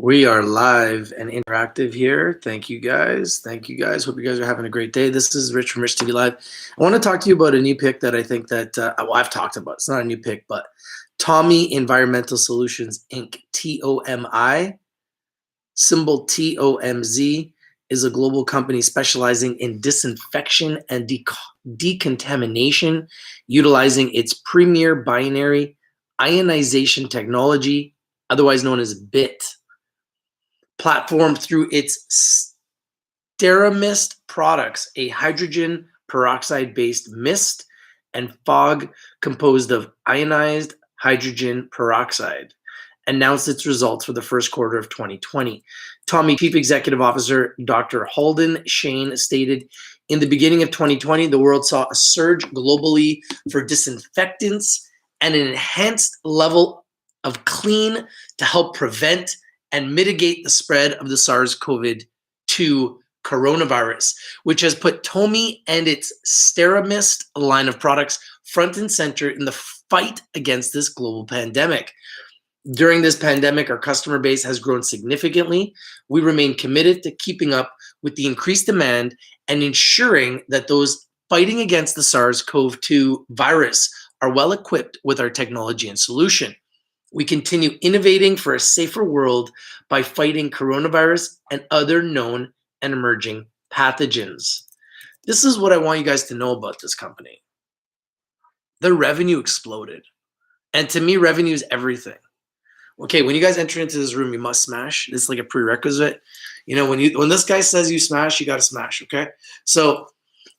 We are live and interactive here. Thank you guys. Thank you guys. Hope you guys are having a great day. This is Rich from Rich TV Live. I want to talk to you about a new pick that I think that, well, I've talked about. It's not a new pick, but TOMI Environmental Solutions, Inc., TOMI, symbol TOMZ, is a global company specializing in disinfection and decontamination, utilizing its premier binary ionization technology, otherwise known as BIT, platform through its SteraMist products, a hydrogen peroxide-based mist and fog composed of ionized hydrogen peroxide, announced its results for the first quarter of 2020. TOMI Chief Executive Officer Dr. Halden Shane stated, in the beginning of 2020, the world saw a surge globally for disinfectants and an enhanced level of clean to help prevent and mitigate the spread of the SARS CoV-2 coronavirus, which has put TOMI and its SteraMist line of products front and center in the fight against this global pandemic. During this pandemic, our customer base has grown significantly. We remain committed to keeping up with the increased demand and ensuring that those fighting against the SARS CoV-2 virus are well equipped with our technology and solution. We continue innovating for a safer world by fighting coronavirus and other known and emerging pathogens. This is what I want you guys to know about this company. Their revenue exploded. And to me, revenue is everything. Okay, when you guys enter into this room, you must smash. It's like a prerequisite. You know, when this guy says you smash, you got to smash, okay? So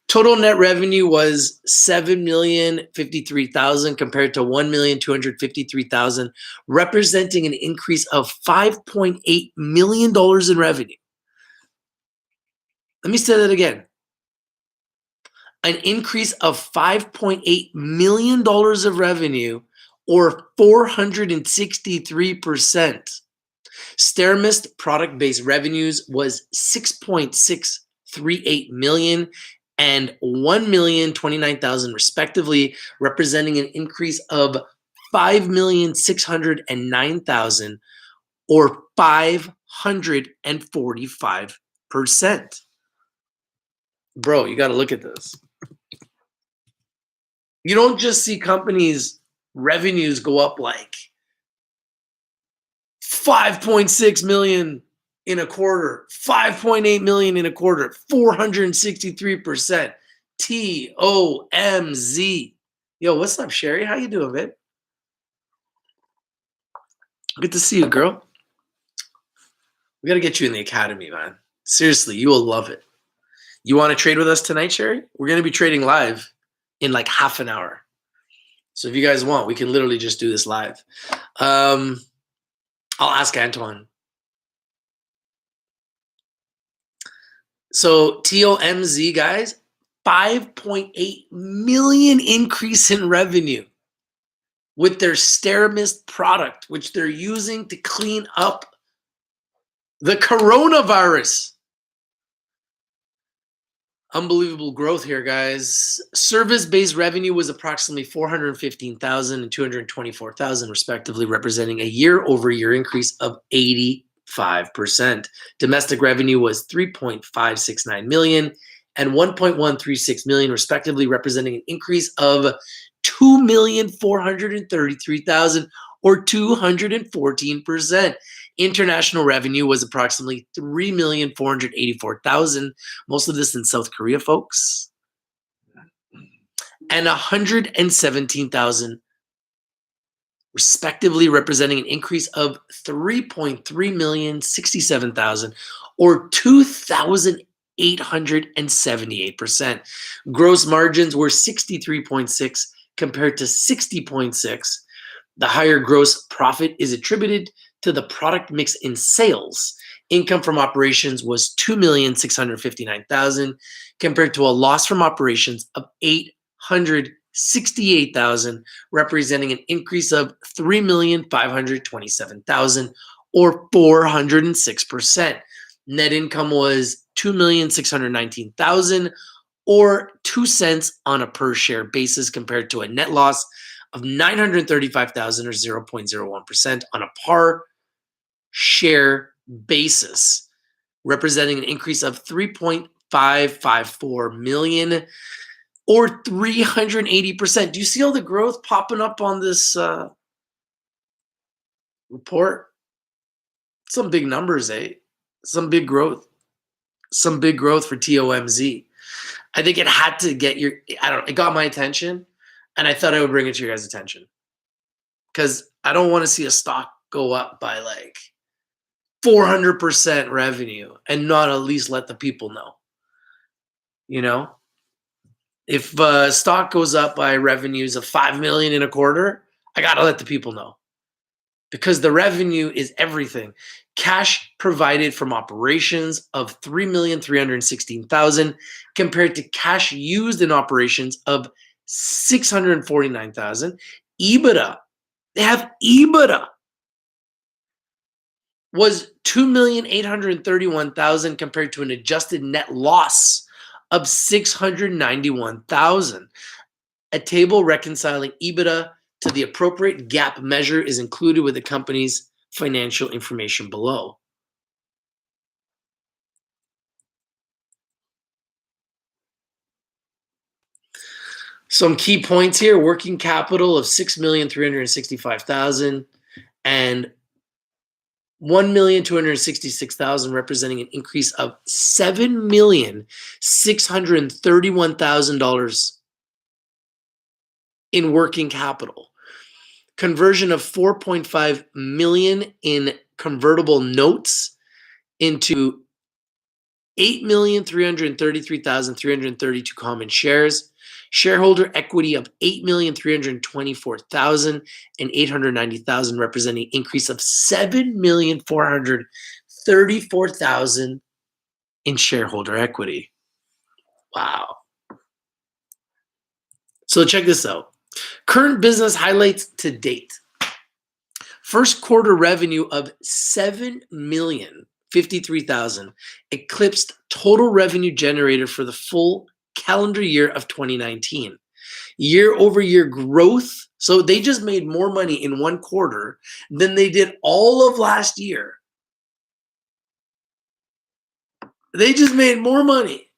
total net revenue was $7,053,000 compared to $1,253,000, representing an increase of $5.8 million in revenue. Let me say that again. An increase of $5.8 million of revenue, or 463%. SteraMist product-based revenues was $6.638 million and $1,029,000 respectively, representing an increase of $5,609,000 or 545%. Bro, you got to look at this. You don't just see companies' revenues go up like 5.6 million in a quarter, 5.8 million in a quarter, 463%. TOMZ. Yo, what's up, Sherry? How you doing, babe? Good to see you, girl. We got to get you in the academy, man. Seriously, you will love it. You want to trade with us tonight, Sherry? We're going to be trading live in like half an hour. So if you guys want, we can literally just do this live. I'll ask Antoine. So TOMZ, guys, 5.8 million increase in revenue with their SteraMist product, which they're using to clean up the coronavirus. Unbelievable growth here, guys. Service-based revenue was approximately $415,000 and $224,000 respectively, representing a year-over-year increase of 85%. Domestic revenue was $3.569 million and $1.136 million respectively, representing an increase of $2,433,000 or 214%. International revenue was approximately $3,484,000, most of this in South Korea, folks, and $117,000 respectively, representing an increase of $3,367,000 or 2,878%. Gross margins were 63.6 compared to 60.6. The higher gross profit is attributed to the product mix in sales. Income from operations was $2,659,000 compared to a loss from operations of $868,000, representing an increase of $3,527,000 or 406%. Net income was $2,619,000 or 2 cents on a per share basis compared to a net loss of $935,000 or 0.01% on a par share basis, representing an increase of 3.554 million or 380%. Do you see all the growth popping up on this report? Some big numbers, eh? Some big growth. Some big growth for TOMZ. I think it had to get your, it got my attention, and I thought I would bring it to your guys' attention. Because I don't want to see a stock go up by like 400% revenue and not at least let the people know. You know? If stock goes up by revenues of 5 million in a quarter, I got to let the people know. Because the revenue is everything. Cash provided from operations of 3,316,000 compared to cash used in operations of 649,000. EBITDA, they have EBITDA, was 2,831,000 compared to an adjusted net loss of 691,000. A table reconciling EBITDA to the appropriate GAAP measure is included with the company's financial information below. Some key points here: working capital of 6,365,000 and 1,266,000, representing an increase of $7,631,000 in working capital. Conversion of 4.5 million in convertible notes into 8,333,332 common shares. Shareholder equity of 8,324,000 and 890,000, representing an increase of 7,434,000 in shareholder equity. Wow. So check this out. Current business highlights to date. First quarter revenue of 7,053,000 eclipsed total revenue generated for the full calendar year of 2019. Year-over-year growth. So they just made more money in one quarter than they did all of last year. They just made more money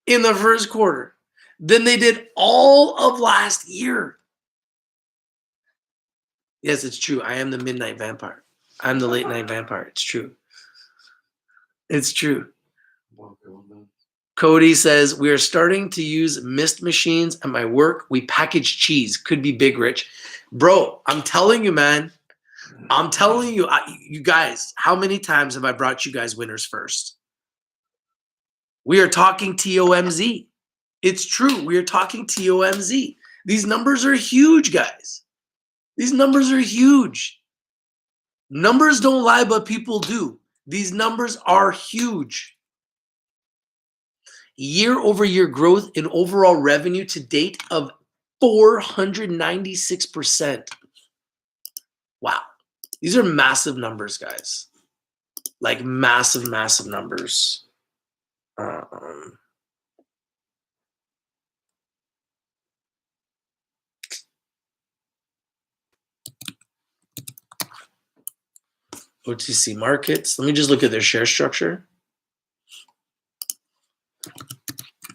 in the first quarter than they did all of last year. Yes, it's true. I am the midnight vampire. I'm the late night vampire. It's true. It's true. Cody says, we are starting to use mist machines at my work. We package cheese. Could be big, Rich. Bro, I'm telling you, man. I'm telling you, you guys, how many times have I brought you guys winners first? We are talking TOMZ. It's true. We are talking TOMZ. These numbers are huge, guys. These numbers are huge. Numbers don't lie, but people do. These numbers are huge. Year-over-year growth in overall revenue to date of 496%. Wow. These are massive numbers, guys. Like massive, massive numbers. OTC markets. Let me just look at their share structure.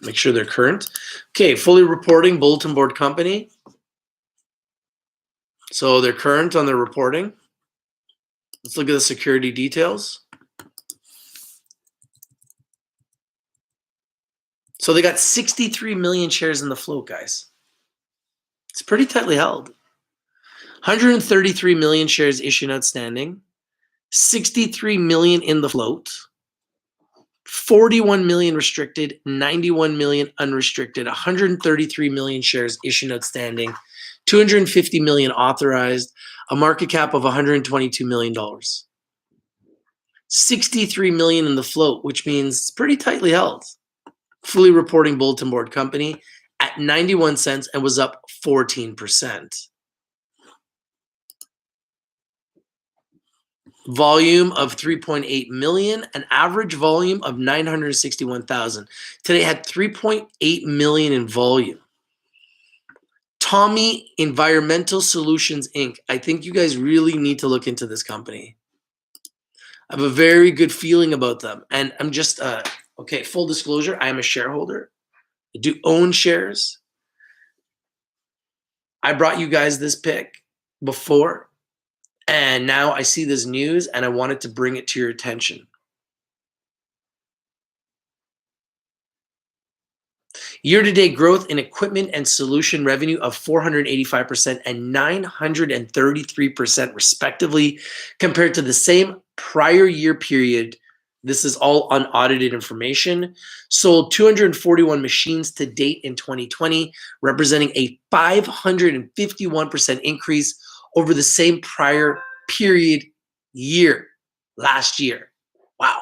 Make sure they're current. Okay, fully reporting bulletin board company. So they're current on their reporting. Let's look at the security details. So they got 63 million shares in the float, guys. It's pretty tightly held. 133 million shares issued outstanding. 63 million in the float. 41 million restricted, 91 million unrestricted, 133 million shares issued outstanding, 250 million authorized, a market cap of $122 million. 63 million in the float, which means it's pretty tightly held. Fully reporting bulletin board company at 91 cents and was up 14%. Volume of 3.8 million, an average volume of 961,000. Today had 3.8 million in volume. TOMI Environmental Solutions, Inc. I think you guys really need to look into this company. I have a very good feeling about them. And I'm just, okay, full disclosure, I am a shareholder. I do own shares. I brought you guys this pick before, and now I see this news and I wanted to bring it to your attention. Year-to-date growth in equipment and solution revenue of 485% and 933% respectively compared to the same prior year period. This is all unaudited information. Sold 241 machines to date in 2020, representing a 551% increase over the same prior period year last year. Wow.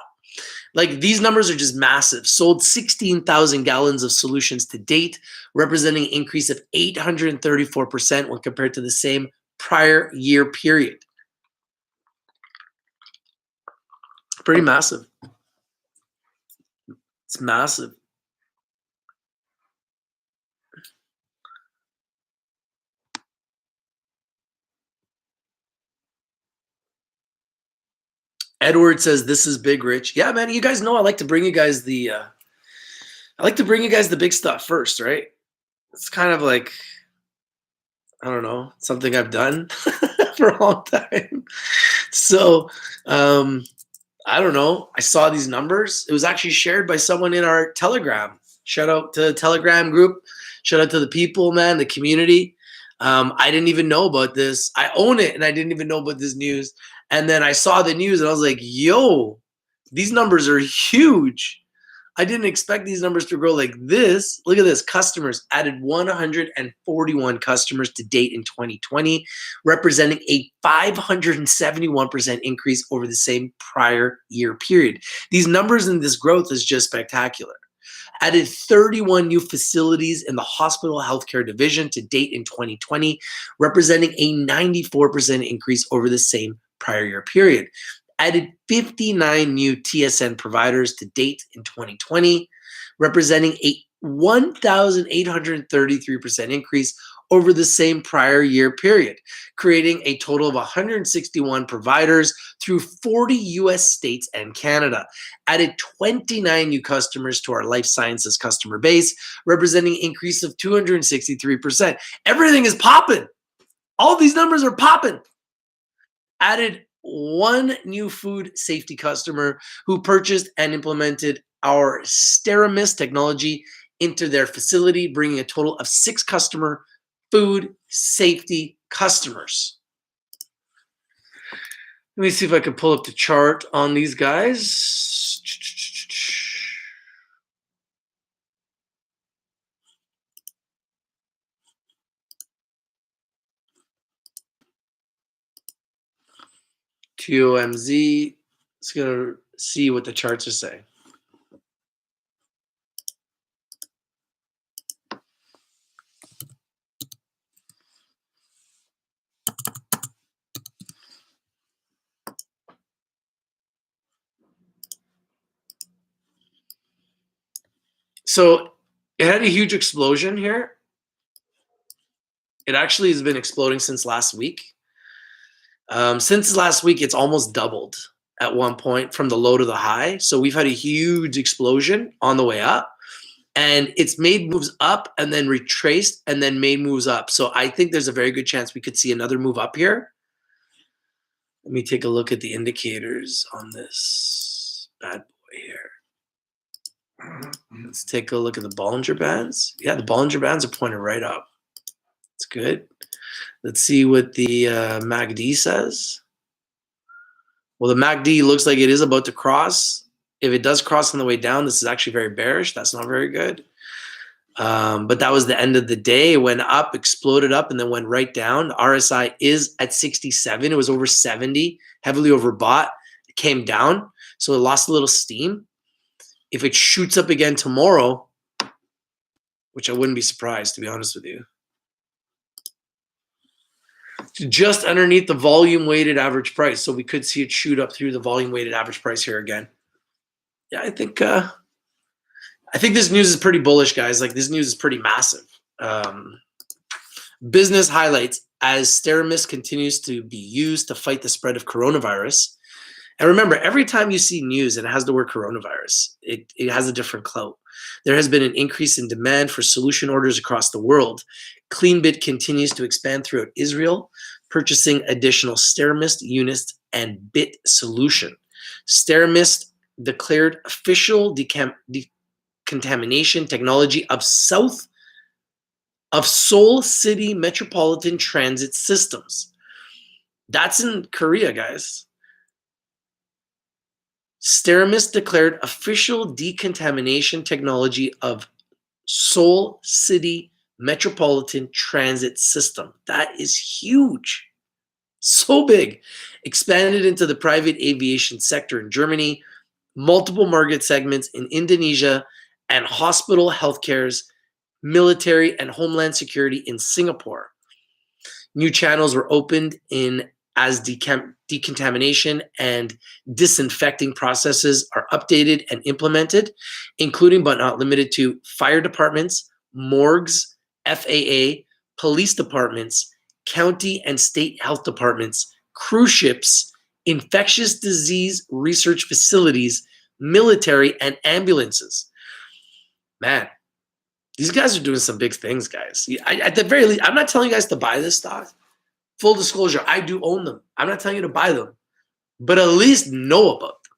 Like, these numbers are just massive. Sold 16,000 gallons of solutions to date, representing an increase of 834% when compared to the same prior year period. Pretty massive. It's massive. Edward says, this is big, Rich. Yeah, man, you guys know I like to bring you guys the big stuff first, right? It's kind of like, I don't know, something I've done for a long time. So, I don't know. I saw these numbers. It was actually shared by someone in our Telegram. Shout out to the Telegram group. Shout out to the people, man, the community. I didn't even know about this. I own it, and I didn't even know about this news. And then I saw the news, and I was like, yo, these numbers are huge. I didn't expect these numbers to grow like this. Look at this. Customers added 141 customers to date in 2020, representing a 571% increase over the same prior year period. These numbers and this growth is just spectacular. Added 31 new facilities in the hospital healthcare division to date in 2020, representing a 94% increase over the same prior year period. Added 59 new TSN providers to date in 2020, representing a 1,833% increase over the same prior year period, creating a total of 161 providers through 40 US states and Canada. Added 29 new customers to our life sciences customer base, representing an increase of 263%. Everything is popping. All these numbers are popping. Added one new food safety customer who purchased and implemented our SteraMist technology into their facility, bringing a total of 6 customer food safety customers. Let me see if I can pull up the chart on these guys. TOMZ. Let's go see what the charts are saying. So it had a huge explosion here. It actually has been exploding since last week. Since last week, it's almost doubled at one point from the low to the high. So we've had a huge explosion on the way up, and it's made moves up and then retraced and then made moves up. So I think there's a very good chance we could see another move up here. Let me take a look at the indicators on this bad boy here. Let's take a look at the Bollinger Bands. Yeah, the Bollinger Bands are pointing right up. It's good. Let's see what the MACD says. Well, the MACD looks like it is about to cross. If it does cross on the way down, this is actually very bearish. That's not very good. But that was the end of the day. It went up, exploded up, and then went right down. The RSI is at 67. It was over 70, heavily overbought. It came down, so it lost a little steam. If it shoots up again tomorrow, which I wouldn't be surprised, to be honest with you, just underneath the volume weighted average price. So we could see it shoot up through the volume weighted average price here again. Yeah, I think this news is pretty bullish, guys. Like, this news is pretty massive. Business highlights: as SteraMist continues to be used to fight the spread of coronavirus, And remember, every time you see news and it has the word coronavirus, it has a different clout. There has been an increase in demand for solution orders across the world. CleanBit continues to expand throughout Israel, purchasing additional SteraMist units and bit solution. SteraMist declared official decontamination technology of Seoul City Metropolitan Transit Systems. That's in Korea, guys. SteraMist declared official decontamination technology of Seoul City Metropolitan Transit System. That is huge. So big. Expanded into the private aviation sector in Germany, multiple market segments in Indonesia, and hospital healthcare's military and homeland security in Singapore. New channels were opened in as decontamination and disinfecting processes are updated and implemented, including but not limited to fire departments, morgues, FAA, police departments, county and state health departments, cruise ships, infectious disease research facilities, military, and ambulances. Man, these guys are doing some big things, guys. At the very least, I'm not telling you guys to buy this stock. Full disclosure, I do own them. I'm not telling you to buy them, but at least know about them.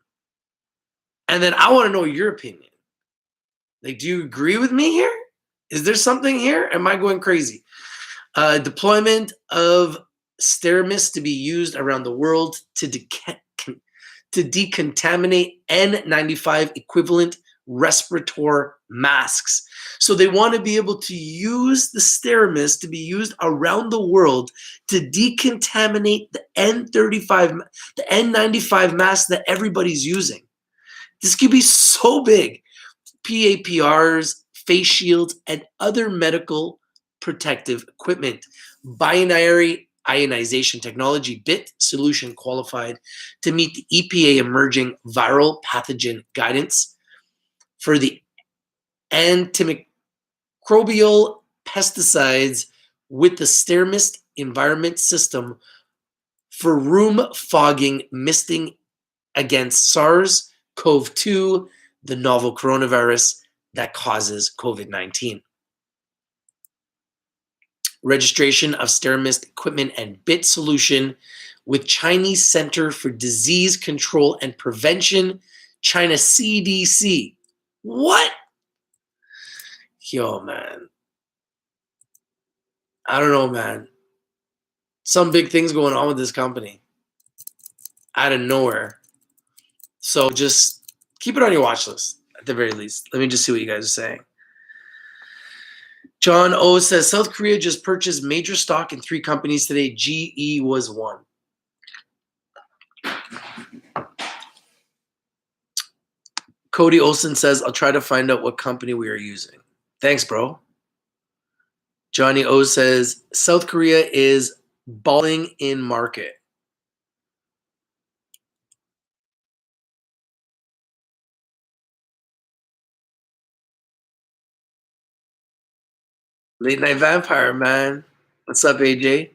And then I want to know your opinion. Like, do you agree with me here? Is there something here? Am I going crazy? Deployment of SteraMist to be used around the world to decontaminate N95 equivalent respirator masks. So they want to be able to use the SteraMist to be used around the world to decontaminate the N95, the N95 mask that everybody's using. This could be so big. PAPRs, face shields, and other medical protective equipment. Binary Ionization Technology BIT solution qualified to meet the EPA emerging viral pathogen guidance for the antimicrobial pesticides with the SteraMist environment system for room fogging misting against SARS CoV-2, the novel coronavirus that causes COVID-19. Registration of SteraMist equipment and BIT solution with Chinese Center for Disease Control and Prevention, China CDC. What? Yo, man. I don't know, man. Some big things going on with this company out of nowhere. So just keep it on your watch list at the very least. Let me just see what you guys are saying. John O says, South Korea just purchased major stock in 3 companies today. GE was one. Cody Olson says, I'll try to find out what company we are using. Thanks, bro. Johnny O says, South Korea is balling in market. Late Night Vampire, man. What's up, AJ?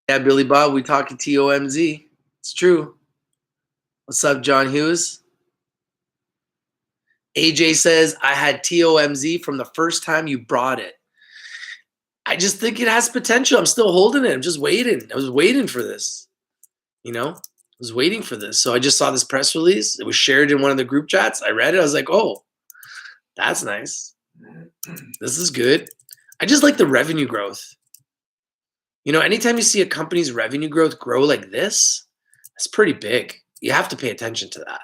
Yeah, Billy Bob, we talking TOMZ. It's true. What's up, John Hughes? AJ says, I had TOMZ from the first time you brought it. I just think it has potential. I'm still holding it. I'm just waiting. I was waiting for this. You know, I was waiting for this. So I just saw this press release. It was shared in one of the group chats. I read it. I was like, oh, that's nice. This is good. I just like the revenue growth. You know, anytime you see a company's revenue growth grow like this, that's pretty big. You have to pay attention to that.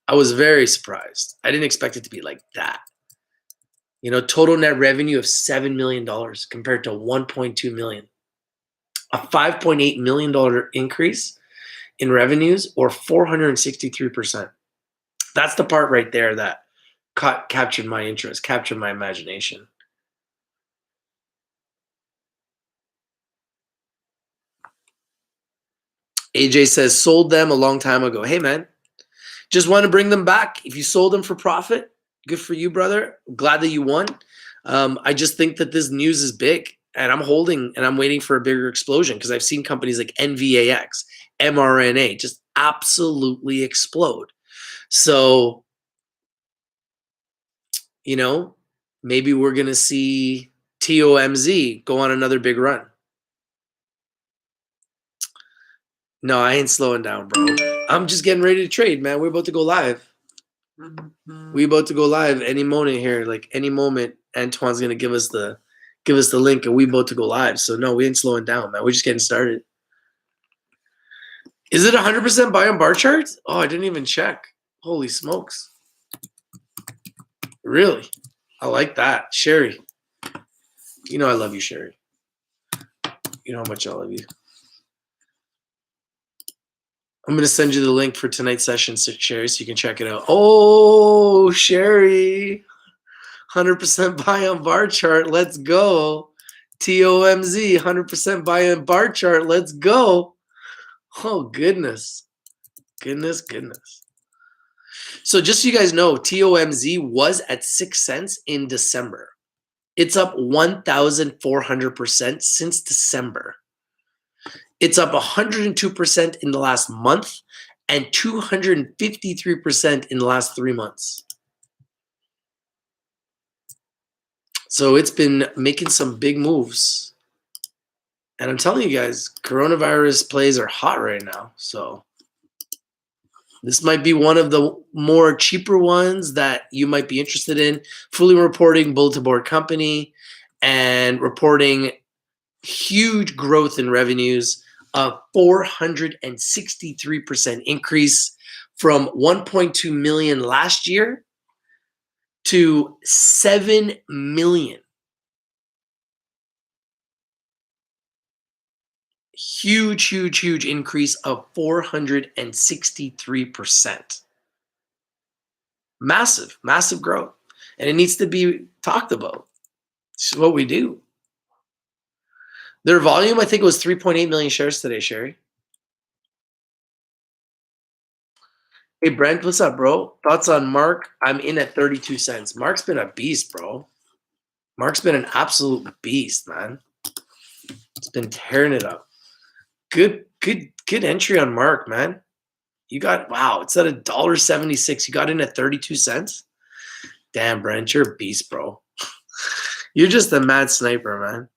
I was very surprised. I didn't expect it to be like that. You know, total net revenue of $7 million compared to $1.2 million. A $5.8 million increase in revenues, or 463%. That's the part right there that captured my interest, captured my imagination. AJ says, sold them a long time ago. Hey, man, just want to bring them back. If you sold them for profit, good for you, brother. Glad that you won. I just think that this news is big, and I'm holding and I'm waiting for a bigger explosion because I've seen companies like NVAX, mRNA, just absolutely explode. So, you know, maybe we're going to see TOMZ go on another big run. No, I ain't slowing down, bro. I'm just getting ready to trade, man. We're about to go live. We about to go live any moment here. Like any moment, Antoine's gonna give us the link, and we about to go live. So no, we ain't slowing down, man. We're just getting started. Is it 100% buy on bar charts? Oh, I didn't even check. Holy smokes! Really? I like that, Sherry. You know I love you, Sherry. You know how much I love you. I'm going to send you the link for tonight's session, Sherry, so you can check it out. Oh, Sherry. 100% buy on bar chart. Let's go. TOMZ, 100% buy on bar chart. Let's go. Oh, goodness. Goodness. So just so you guys know, TOMZ was at 6 cents in December. It's up 1,400% since December. It's up 102% in the last month and 253% in the last 3 months. So it's been making some big moves. And I'm telling you guys, coronavirus plays are hot right now. So this might be one of the more cheaper ones that you might be interested in. Fully reporting bulletin board company and reporting huge growth in revenues, a 463% increase from 1.2 million last year to 7 million. Huge increase of 463%. Massive growth. And it needs to be talked about. It's what we do. Their volume, I think it was 3.8 million shares today, Sherry. Hey, Brent, what's up, bro? Thoughts on Mark? I'm in at 32 cents. Mark's been a beast, bro. Mark's been an absolute beast, man. It's been tearing it up. Good entry on Mark, man. You got, wow, it's at $1.76. You got in at 32 cents? Damn, Brent, you're a beast, bro. You're just a mad sniper, man.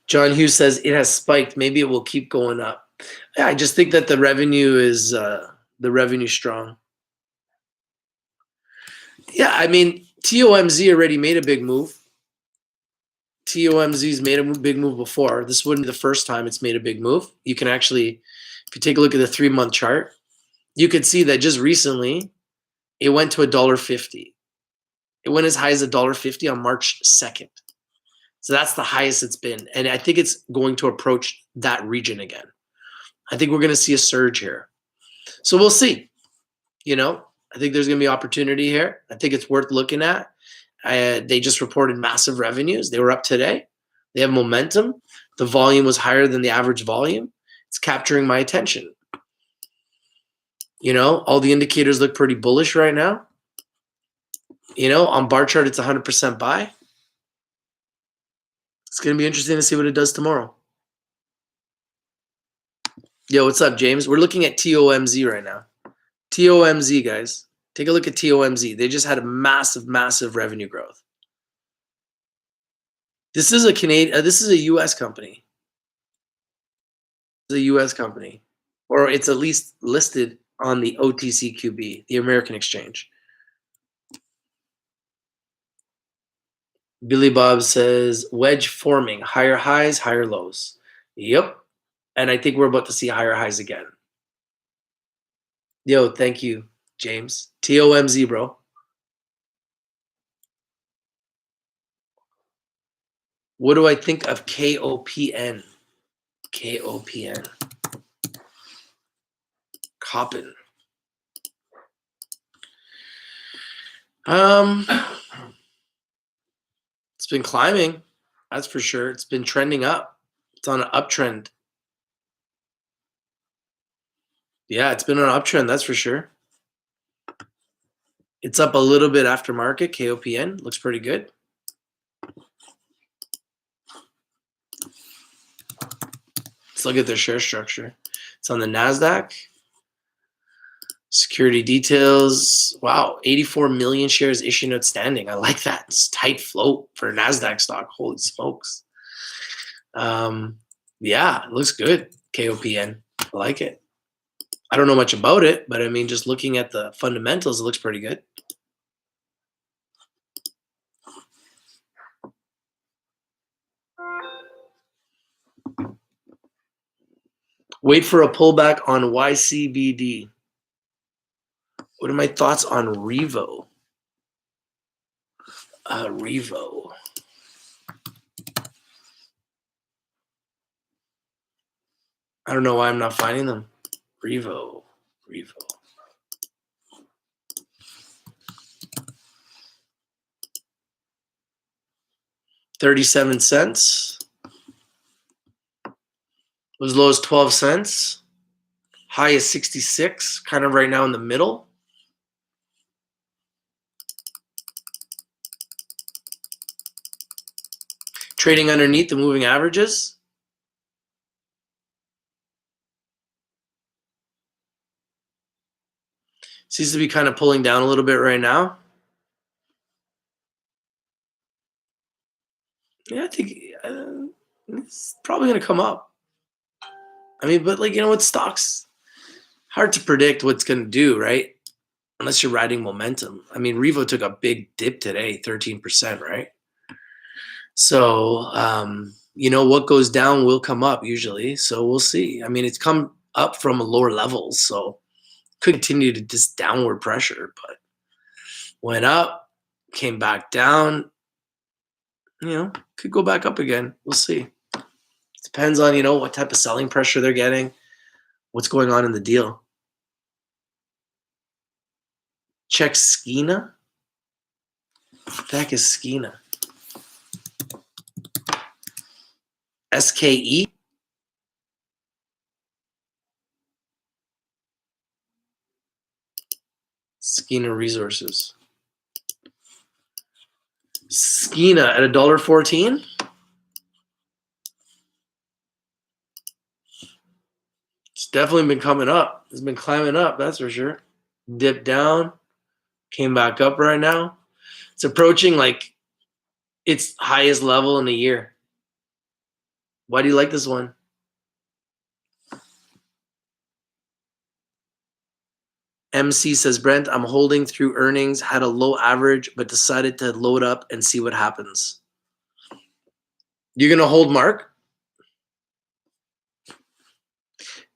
John Hughes says it has spiked. Maybe it will keep going up. Yeah, I just think that the revenue is strong. Yeah, I mean, TOMZ already made a big move. TOMZ's made a big move before. This wouldn't be the first time it's made a big move. You can actually, if you take a look at the 3-month chart, you could see that just recently it went to $1.50. It went as high as $1.50 on March 2nd. So that's the highest it's been. And I think it's going to approach that region again. I think we're going to see a surge here. So we'll see. You know, I think there's going to be opportunity here. I think it's worth looking at. They just reported massive revenues. They were up today. They have momentum. The volume was higher than the average volume. It's capturing my attention. You know, all the indicators look pretty bullish right now. You know, on bar chart, it's 100% buy. It's going to be interesting to see what it does tomorrow. Yo, what's up, James? We're looking at TOMZ right now. TOMZ, guys. Take a look at TOMZ. They just had a massive revenue growth. This is a this is a U.S. company. It's a U.S. company. Or it's at least listed on the OTCQB, the American Exchange. Billy Bob says, wedge forming, higher highs, higher lows. Yep. And I think we're about to see higher highs again. Yo, thank you, James. TOMZ, bro. What do I think of KOPN? KOPN. Coppin. It's been climbing. That's for sure. It's been trending up. It's on an uptrend. Yeah, it's been on an uptrend, that's for sure. It's up a little bit after market. KOPN looks pretty good. Let's look at their share structure. It's on the NASDAQ. Security details. Wow, 84 million shares issued and outstanding. I like that. It's tight float for a NASDAQ stock. Holy smokes. Yeah, it looks good. KOPN. I like it. I don't know much about it, but I mean, just looking at the fundamentals, it looks pretty good. Wait for a pullback on YCBD. What are my thoughts on Revo? Revo. I don't know why I'm not finding them. Revo. 37 cents. Was low as 12 cents. High is 66, kind of right now in the middle. Trading underneath the moving averages. Seems to be kind of pulling down a little bit right now. Yeah, I think it's probably going to come up. I mean, but like, you know what, stocks, hard to predict what's going to do, right? Unless you're riding momentum. I mean, Revo took a big dip today, 13%, right? So, you know, what goes down will come up usually. So we'll see. I mean, it's come up from a lower levels, so could continue to just downward pressure, but went up, came back down, you know, could go back up again. We'll see. Depends on, you know, what type of selling pressure they're getting, what's going on in the deal. Check Skina. What the heck is Skina? SKE? Skina Resources. Skina at $1.14. It's definitely been coming up. It's been climbing up, that's for sure. Dipped down, came back up right now. It's approaching like its highest level in a year. Why do you like this one? MC says, Brent, I'm holding through earnings, had a low average, but decided to load up and see what happens. You're going to hold Mark?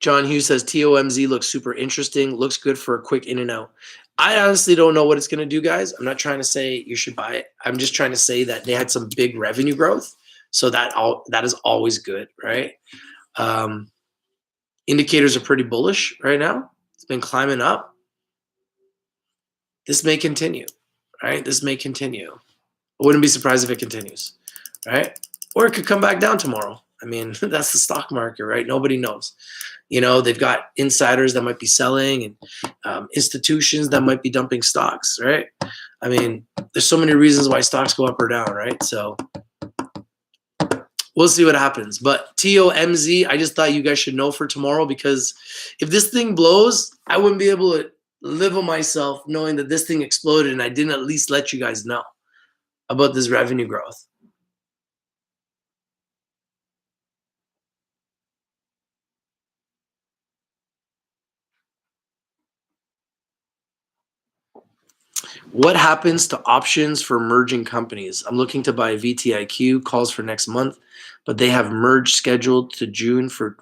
John Hughes says, TOMZ looks super interesting. Looks good for a quick in and out. I honestly don't know what it's going to do, guys. I'm not trying to say you should buy it. I'm just trying to say that they had some big revenue growth. So that is always good, right? Indicators are pretty bullish right now. It's been climbing up. This may continue, right? This may continue. I wouldn't be surprised if it continues, right? Or it could come back down tomorrow. I mean, that's the stock market, right? Nobody knows. You know, they've got insiders that might be selling and institutions that might be dumping stocks, right? I mean, there's so many reasons why stocks go up or down, right? So we'll see what happens. But TOMZ, I just thought you guys should know for tomorrow, because if this thing blows, I wouldn't be able to live with myself knowing that this thing exploded and I didn't at least let you guys know about this revenue growth. What happens to options for merging companies? I'm looking to buy VTIQ, calls for next month, but they have merge scheduled to June for,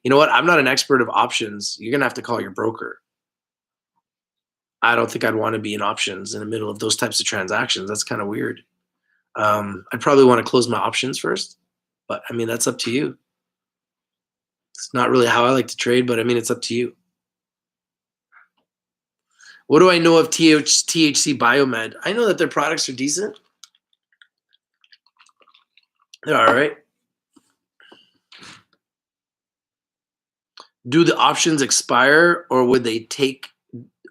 you know what? I'm not an expert of options. You're going to have to call your broker. I don't think I'd want to be in options in the middle of those types of transactions. That's kind of weird. I'd probably want to close my options first, but I mean, that's up to you. It's not really how I like to trade, but I mean, it's up to you. What do I know of THC Biomed? I know that their products are decent. They're all right. Do the options expire, or would they take,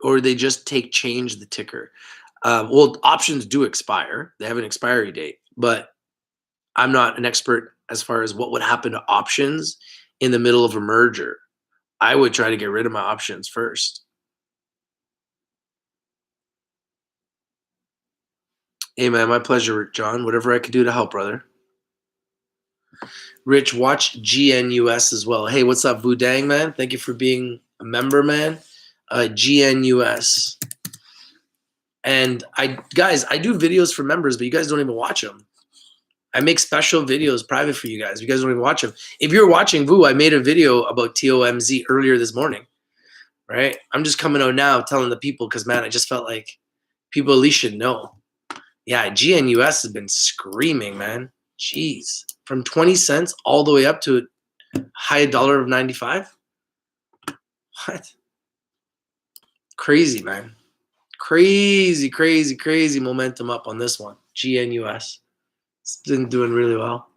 or they just change the ticker? Well, options do expire. They have an expiry date, but I'm not an expert as far as what would happen to options in the middle of a merger. I would try to get rid of my options first. Hey man, my pleasure, John. Whatever I could do to help, brother. Rich, watch GNUS as well. Hey, what's up, Vudang, man? Thank you for being a member, man. GNUS. And guys, I do videos for members, but you guys don't even watch them. I make special videos private for you guys. You guys don't even watch them. If you're watching Vu, I made a video about TOMZ earlier this morning, right? I'm just coming out now telling the people because, man, I just felt like people at least should know. Yeah, GNUS has been screaming, man. Jeez. From 20 cents all the way up to a high $1.95. What? Crazy, man. Crazy, crazy, crazy momentum up on this one. GNUS. It's been doing really well.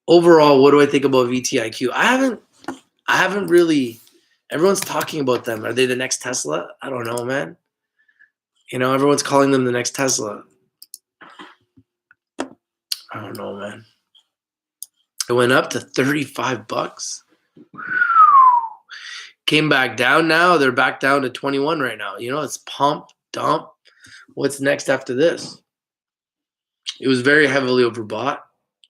Overall, what do I think about VTIQ? I haven't really. Everyone's talking about them. Are they the next Tesla? I don't know, man. You know, everyone's calling them the next Tesla. I don't know, man. It went up to 35 bucks. Came back down now. They're back down to 21 right now. You know, it's pump, dump. What's next after this? It was very heavily overbought.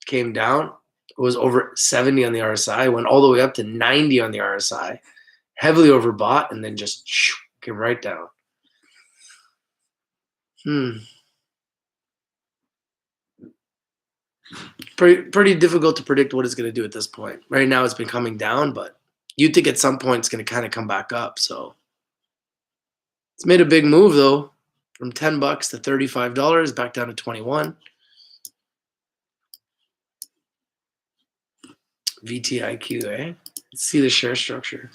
Came down. It was over 70 on the RSI. Went all the way up to 90 on the RSI. Heavily overbought, and then just came right down. Pretty difficult to predict what it's going to do at this point. Right now, it's been coming down, but you'd think at some point it's going to kind of come back up. So it's made a big move though, from 10 bucks to $35, back down to 21. VTIQ, eh? Let's see the share structure.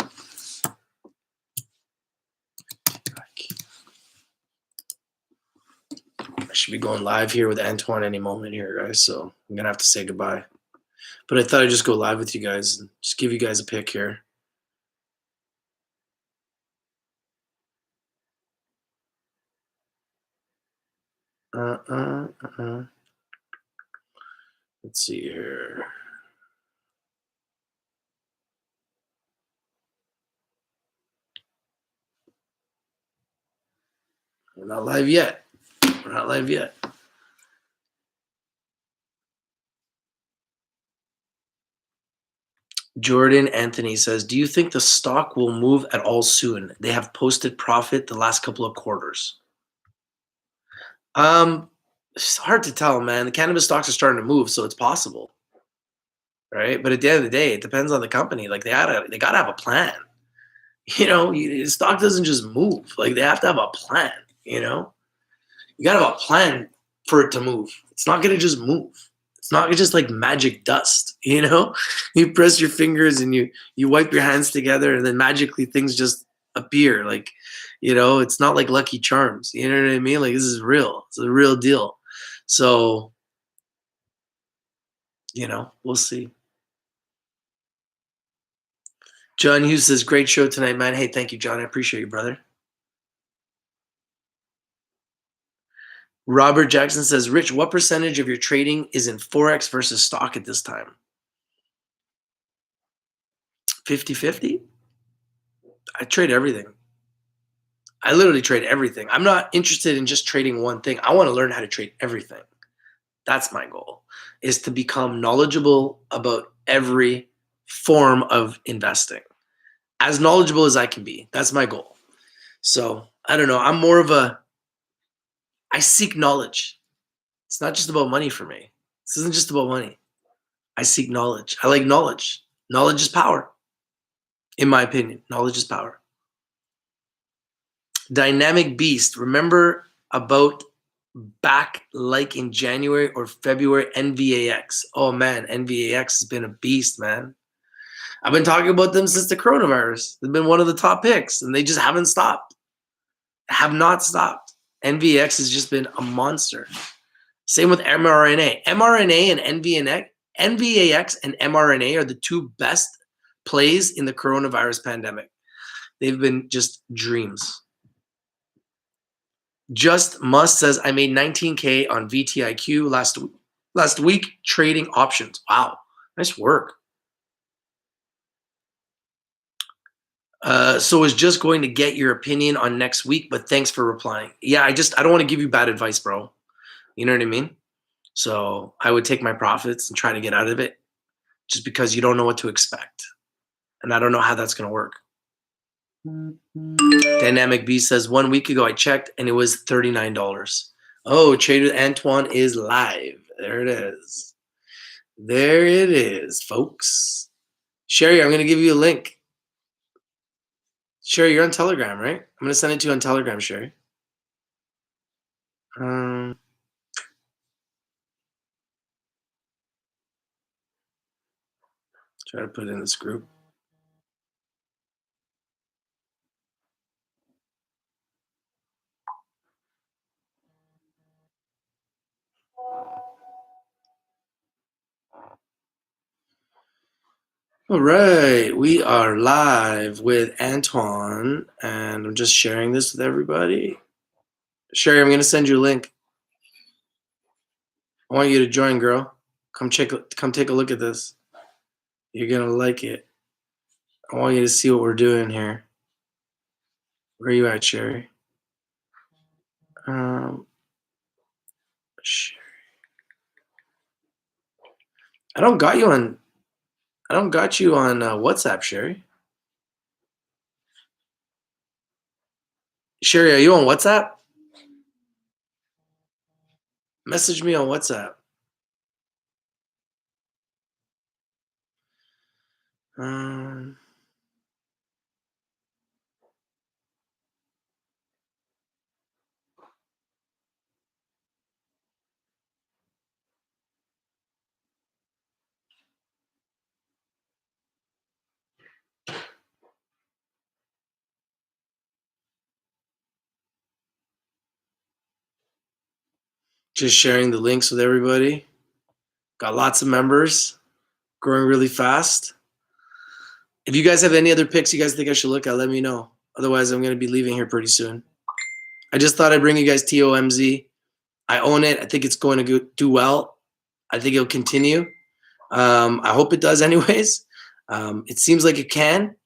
I should be going live here with Antoine any moment here, guys. So I'm gonna have to say goodbye. But I thought I'd just go live with you guys and just give you guys a pick here. Let's see here. We're not live yet. We're not live yet. Jordan Anthony says, do you think the stock will move at all soon? They have posted profit the last couple of quarters. It's hard to tell, man. The cannabis stocks are starting to move, so it's possible, right? But at the end of the day, it depends on the company. Like they gotta have a plan. You know, the stock doesn't just move. Like they have to have a plan. You know, you gotta have a plan for it to move. It's not gonna just move. It's not just like magic dust. You know, you press your fingers and you wipe your hands together, and then magically things just appear. Like, you know, it's not like Lucky Charms. You know what I mean? Like this is real. It's a real deal. So, you know, we'll see. John Hughes says, great show tonight, man. Hey, thank you, John. I appreciate you, brother. Robert Jackson says, Rich, what percentage of your trading is in Forex versus stock at this time? 50-50? I trade everything. I literally trade everything. I'm not interested in just trading one thing. I want to learn how to trade everything. That's my goal, is to become knowledgeable about every form of investing. As knowledgeable as I can be. That's my goal. So, I don't know. I'm more of I seek knowledge. It's not just about money for me. This isn't just about money. I seek knowledge. I like knowledge. Knowledge is power. In my opinion, knowledge is power. Dynamic Beast. Remember about back like in January or February, NVAX. Oh man, NVAX has been a beast, man. I've been talking about them since the coronavirus. They've been one of the top picks, and they just haven't stopped. Have not stopped. NVX has just been a monster. Same with mRNA. mRNA and NVAX and mRNA are the two best plays in the coronavirus pandemic. They've been just dreams. Just Must says, I made 19K on VTIQ last week trading options. Wow, nice work. So was just going to get your opinion on next week, but thanks for replying. Yeah, I don't want to give you bad advice, bro. You know what I mean? So I would take my profits and try to get out of it just because you don't know what to expect. And I don't know how that's going to work. Dynamic B says, 1 week ago I checked and it was $39. Oh, Trader Antoine is live. There it is. There it is, folks. Sherry, I'm going to give you a link. Sherry, you're on Telegram, right? I'm going to send it to you on Telegram, Sherry. Try to put it in this group. All right, we are live with Antoine, and I'm just sharing this with everybody. Sherry, I'm going to send you a link. I want you to join, girl. Come take a look at this. You're going to like it. I want you to see what we're doing here. Where are you at, Sherry? Sherry. I don't got you on WhatsApp, Sherry. Sherry, are you on WhatsApp? Message me on WhatsApp. Just sharing the links with everybody. Got lots of members, growing really fast. If you guys have any other picks you guys think I should look at, let me know. Otherwise, I'm going to be leaving here pretty soon. I just thought I'd bring you guys TOMZ. I own it. I think it's going to do well. I think it'll continue. I hope it does anyways. It seems like it can,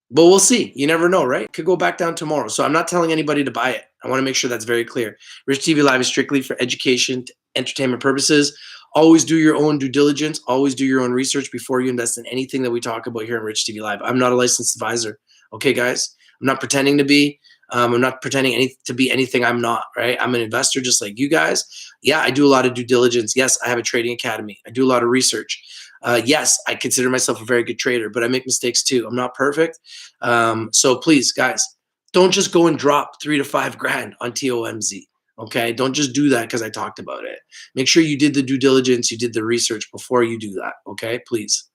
but we'll see. You never know, right? It could go back down tomorrow. So I'm not telling anybody to buy it. I want to make sure that's very clear. Rich TV Live is strictly for education, entertainment purposes. Always do your own due diligence. Always do your own research before you invest in anything that we talk about here on Rich TV Live. I'm not a licensed advisor. Okay, guys? I'm not pretending to be. I'm not pretending to be anything I'm not, right? I'm an investor just like you guys. Yeah, I do a lot of due diligence. Yes, I have a trading academy. I do a lot of research. Yes, I consider myself a very good trader, but I make mistakes too. I'm not perfect. So please, guys, don't just go and drop 3 to 5 grand on TOMZ. Okay, don't just do that because I talked about it. Make sure you did the due diligence, you did the research before you do that. Okay, please.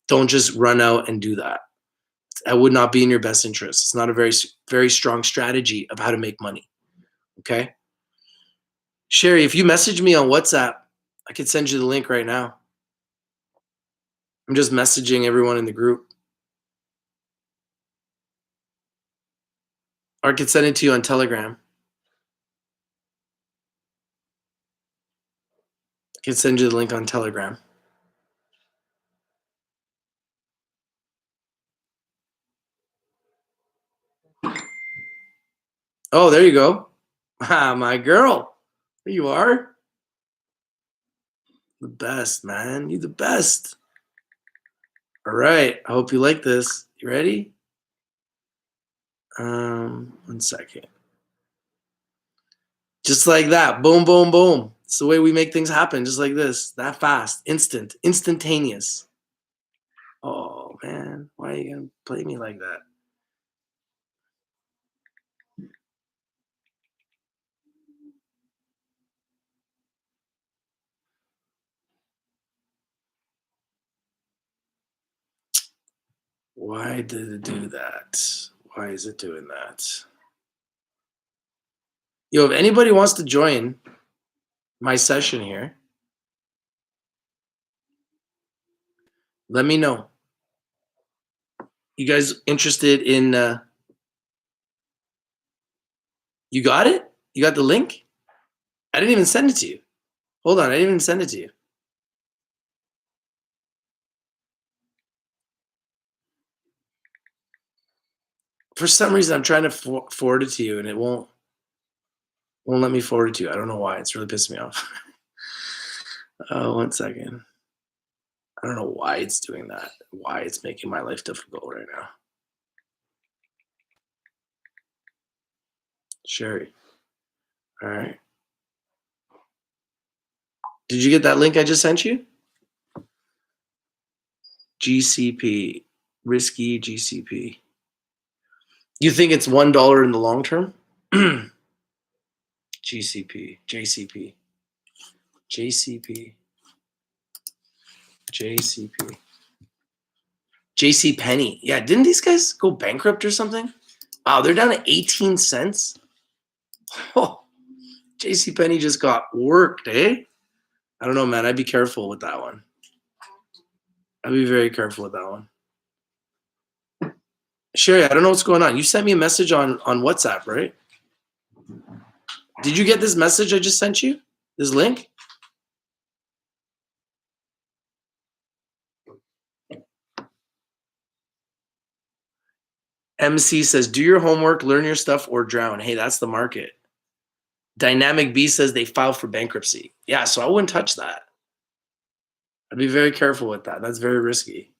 Don't just run out and do that. That would not be in your best interest. It's not a very strong strategy of how to make money. Okay. Sherry, if you message me on WhatsApp, I could send you the link right now. I'm just messaging everyone in the group. Or I could send it to you on Telegram. I can send you the link on Telegram. Oh, there you go. Ah, my girl. There you are. The best, man. You the best. All right. I hope you like this. You ready? 1 second. Just like that. Boom, boom, boom. It's the way we make things happen. Just like this. That fast. Instantaneous. Oh, man. Why are you going to play me like that? Why did it do that? Why is it doing that? Yo, if anybody wants to join, my session here. Let me know. You guys interested in, you got it? You got the link? I didn't even send it to you. Hold on, I didn't even send it to you. For some reason, I'm trying to forward it to you, and it won't let me forward it to you. I don't know why. It's really pissing me off. 1 second. I don't know why it's doing that. Why it's making my life difficult right now. Sherry. All right. Did you get that link I just sent you? GCP. Risky GCP. You think it's $1 in the long term? GCP. JCP. JCP. JCP. JC Penney. Yeah, didn't these guys go bankrupt or something? Wow, they're down to 18 cents. Oh, JC Penney just got worked, eh? I don't know, man. I'd be careful with that one. I'd be very careful with that one. Sherry, I don't know what's going on. You sent me a message on WhatsApp, right? Did you get this message I just sent you? This link? MC says, do your homework, learn your stuff, or drown. Hey, that's the market. Dynamic B says they filed for bankruptcy. Yeah, so I wouldn't touch that. I'd be very careful with that. That's very risky.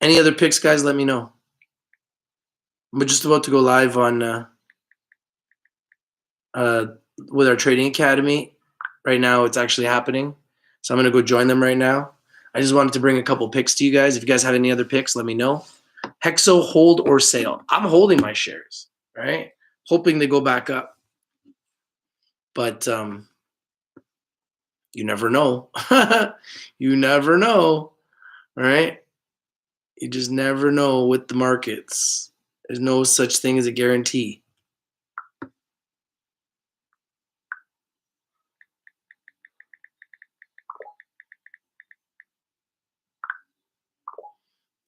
Any other picks, guys? Let me know. We're just about to go live on with our trading academy. Right now, it's actually happening. So I'm going to go join them right now. I just wanted to bring a couple picks to you guys. If you guys have any other picks, let me know. Hexo, hold or sale. I'm holding my shares, right? Hoping they go back up. But you never know. You never know, right? You just never know with the markets. There's no such thing as a guarantee.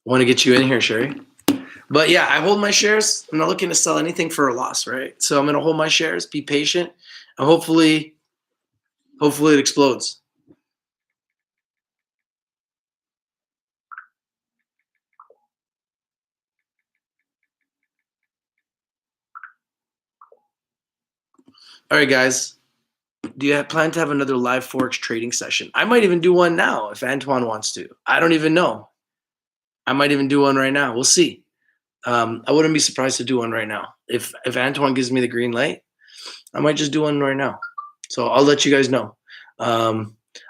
I want to get you in here, Sherry. But yeah, I hold my shares. I'm not looking to sell anything for a loss, right? So I'm going to hold my shares, be patient, and hopefully it explodes. All right, guys. Do you plan to have another live Forex trading session? I might even do one now if Antoine wants to. I don't even know. I might even do one right now. We'll see. I wouldn't be surprised to do one right now. If Antoine gives me the green light, I might just do one right now. So I'll let you guys know. All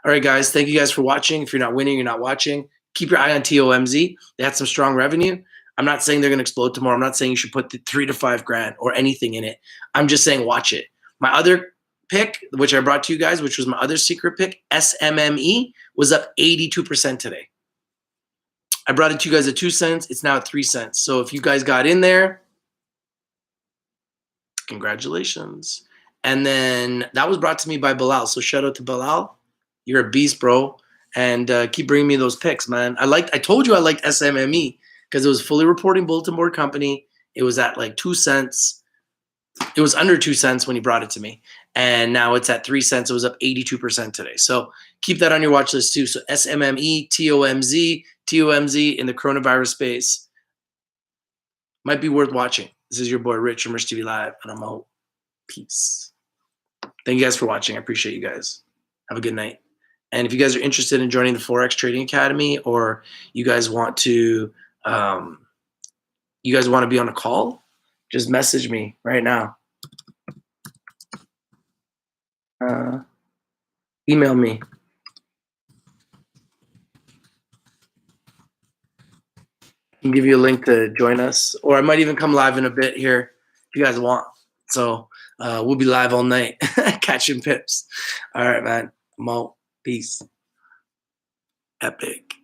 right, guys. Thank you guys for watching. If you're not winning, you're not watching. Keep your eye on TOMZ. They had some strong revenue. I'm not saying they're going to explode tomorrow. I'm not saying you should put the 3 to 5 grand or anything in it. I'm just saying watch it. My other pick, which I brought to you guys, which was my other secret pick, SMME, was up 82% today. I brought it to you guys at 2 cents. It's now at 3 cents. So if you guys got in there, congratulations. And then that was brought to me by Bilal. So shout out to Bilal. You're a beast, bro. And keep bringing me those picks, man. I told you I liked SMME because it was fully reporting bulletin board company. It was at like 2 cents. It was under 2 cents when he brought it to me. And now it's at 3 cents. It was up 82% today. So keep that on your watch list too. So SMME, TOMZ in the coronavirus space might be worth watching. This is your boy Rich from Rich TV Live, and I'm out. Peace. Thank you guys for watching. I appreciate you guys. Have a good night. And if you guys are interested in joining the Forex Trading Academy, or you guys want to be on a call, just message me right now. Email me. I can give you a link to join us, or I might even come live in a bit here if you guys want. So we'll be live all night catching pips. All right, man. I'm out. Peace. epic.